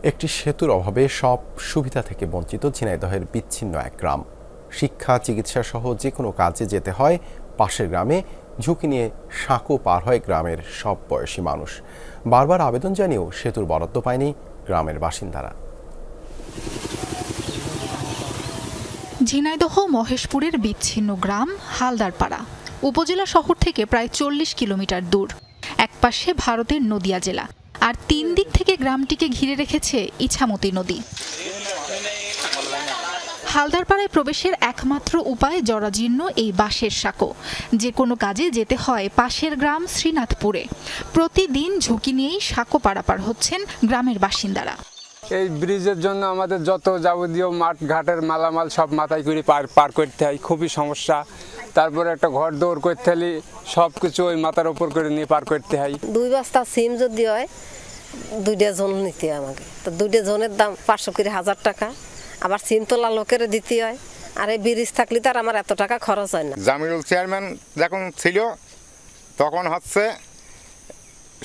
একটি সেতুর অভাবে সব সুবিধা থেকে বঞ্চিত ঝিনাইদহের বিচ্ছিন্ন এক গ্রাম। শিক্ষা, চিকিৎসা সহ যে কোনো কাজে যেতে হয় পাশের গ্রামে। ঝুঁকি নিয়ে সাঁকো পার হয় গ্রামের সব বয়সী মানুষ। বারবার আবেদন জানিয়েও সেতুর বরাদ্দ পায়নি গ্রামের বাসিন্দারা। ঝিনাইদহ মহেশপুরের বিচ্ছিন্ন গ্রাম হালদারপাড়া উপজেলা শহর থেকে প্রায় 40 কিলোমিটার দূর। একপাশে ভারতের নদিয়া জেলা, আর 3 দিক থেকে গ্রামটিকে ঘিরে রেখেছে ইছামতি নদী। হালদারপাড়ায় প্রবেশের একমাত্র উপায় জরাজীর্ণ এই বাঁশের সাঁকো। যে কোনো কাজে যেতে হয় পাশের গ্রাম শ্রীনাথপুরে। প্রতিদিন ঝুঁকি নিয়েই সাঁকো পারাপার হচ্ছেন গ্রামের বাসিন্দারা। এই ব্রিজের জন্য আমাদের যত যাবতীয় মাঠ ঘাটের মালামাল সব মাথায় করে পার করতে হয়, খুবই সমস্যা। তারপরে একটা ঘর দৌড় করতে হলে সব কিছু ওই মাথার ওপর করে নিয়ে পার করতে হয়। 2 বস্তা সিম যদি হয় 2টা জন নিতে হয় আমাকে, তো 2টা জনের দাম 500 করে 1000 টাকা। আবার সিম তোলা লোকের দিতে হয়, আর এই ব্রিজ থাকলে তার আমার এত টাকা খরচ হয় না। জামিরুল চেয়ারম্যান যখন ছিল তখন হচ্ছে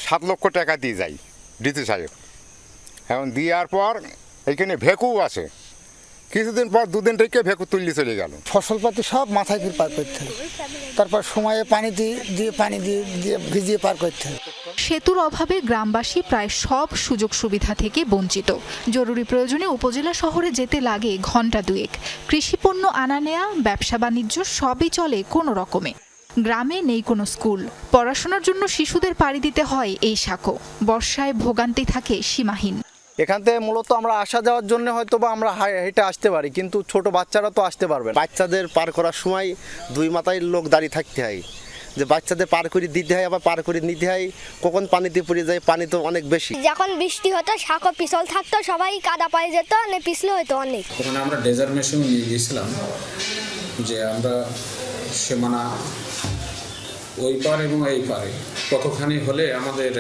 7 লক্ষ টাকা দিয়ে যাই ডিসি সাহেব। এখন দেওয়ার পর এইখানে ভেকু আছে, কিছুদিন পর 2 দিন থেকে ভেকু তুললে চলে গেল। ফসলপাতি সব মাথায় করে পার করতে হয়, তারপর সময়ে পানি দিয়ে ভিজিয়ে পার করতে হয়। সেতুর অভাবে গ্রামবাসী প্রায় সব সুযোগ সুবিধা থেকে বঞ্চিত। জরুরি প্রয়োজনে উপজেলা শহরে যেতে লাগে ঘণ্টা 2। কৃষিপণ্য আনা নেয়া, ব্যবসা বাণিজ্য সবই চলে কোনো রকমে। গ্রামে নেই কোনো স্কুল। পড়াশোনার জন্য শিশুদের পাড়ি দিতে হয় এই সাঁকো। বর্ষায় ভোগান্তি থাকে সীমাহীন। এখান থেকে মূলত আমরা আসা যাওয়ার জন্য হয়তো বা আমরা হেঁটে আসতে পারি, কিন্তু ছোট বাচ্চারা তো আসতে পারবে। বাচ্চাদের পার করার সময় 2 মাথায় লোক দাঁড়িয়ে থাকতে হয়, যে বাচ্চাদের পার করে দিতে হয়, আবার পার করে নিতে হয়। কখন পানিতে পড়ে যায়, পানি তো অনেক বেশি। যখন বৃষ্টি হতো সাঁকো পিছল থাকতো, সবাই কাদা পায়ে যেত, পিছলে হয়তো অনেক। ওখানে আমরা ডেজার মেশিন নিয়ে গিয়েছিলাম, যে আমরা সীমানা ওই পার এবং এই পারে কতখানি হলে আমাদের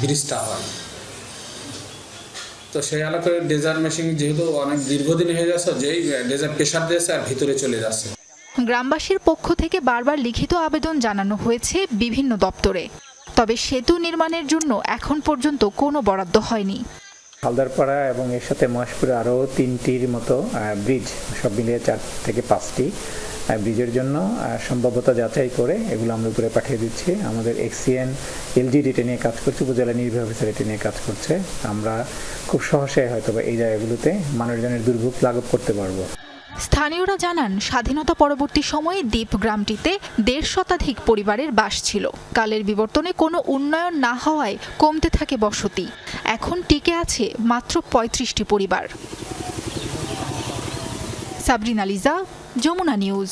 ব্রিজটা হয়। তো সেই এলাকায় ডেজার মেশিন যেহেতু অনেক দীর্ঘদিন হয়ে যাচ্ছে, যেই ডেজার প্রেশার দিয়েছে আর ভিতরে চলে যাচ্ছে। গ্রামবাসীর পক্ষ থেকে বারবার লিখিত আবেদন জানানো হয়েছে বিভিন্ন দপ্তরে, তবে সেতু নির্মাণের জন্য এখন পর্যন্ত কোনো বরাদ্দ হয়নি। হালদারপাড়া এবং এর সাথে মহেশপুরে আরও 3টির মতো ব্রিজ, সব মিলিয়ে 4 থেকে 5টি ব্রিজের জন্য সম্ভাব্যতা যাচাই করে এগুলো আমরা উপরে পাঠিয়ে দিচ্ছি। আমাদের এক্সিএন এলজিডি এটা নিয়ে কাজ করছে, উপজেলা নির্বাহী অফিসার এটা নিয়ে কাজ করছে। আমরা খুব সহজে হয়তো এই জায়গাগুলোতে মানুষজনের দুর্ভোগ লাঘব করতে পারবো। স্থানীয়রা জানান, স্বাধীনতা পরবর্তী সময়ে দ্বীপ গ্রামটিতে 1.5 শতাধিক পরিবারের বাস ছিল। কালের বিবর্তনে কোনো উন্নয়ন না হওয়ায় কমতে থাকে বসতি। এখন টিকে আছে মাত্র 35টি পরিবার। সাবরিনা লিজা, যমুনা নিউজ।